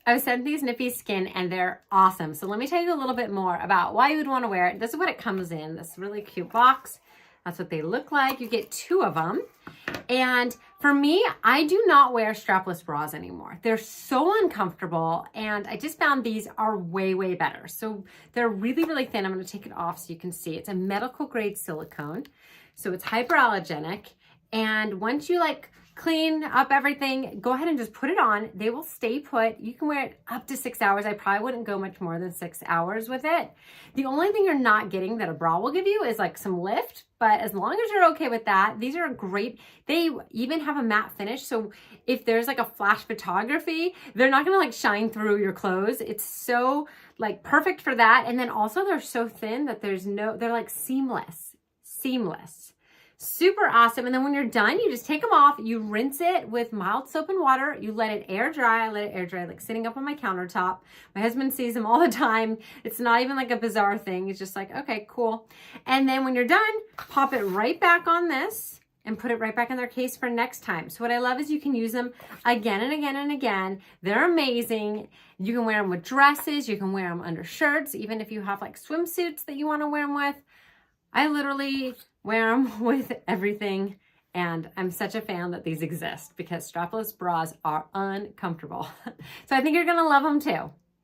I've sent these Nippies skin and they're awesome. So let me tell you a little bit more about why you would want to wear it. This is what it comes in, this really cute box. That's what they look like. You get 2 of them. And for me, I do not wear strapless bras anymore. They're so uncomfortable, and I just found these are way, way better. So they're really, really thin. I'm going to take it off so you can see. It's a medical grade silicone. So it's hyperallergenic. And once you like clean up everything, go ahead and just put it on. They will stay put. You can wear it up to 6 hours. I probably wouldn't go much more than 6 hours with it. The only thing you're not getting that a bra will give you is like some lift, but as long as you're okay with that, these are great. They even have a matte finish. So if there's like a flash photography, they're not gonna like shine through your clothes. It's so like perfect for that. And then also they're so thin that they're like seamless. Super awesome. And then when you're done, you just take them off, you rinse it with mild soap and water, you let it air dry. I let it air dry like sitting up on my countertop. My husband sees them all the time. It's not even like a bizarre thing. It's just like, okay, cool. And then when you're done, pop it right back on this and put it right back in their case for next time. So what I love is you can use them again and again and again. They're amazing. You can wear them with dresses. You can wear them under shirts, even if you have like swimsuits that you want to wear them with. I literally wear them with everything, and I'm such a fan that these exist because strapless bras are uncomfortable. So I think you're gonna love them too.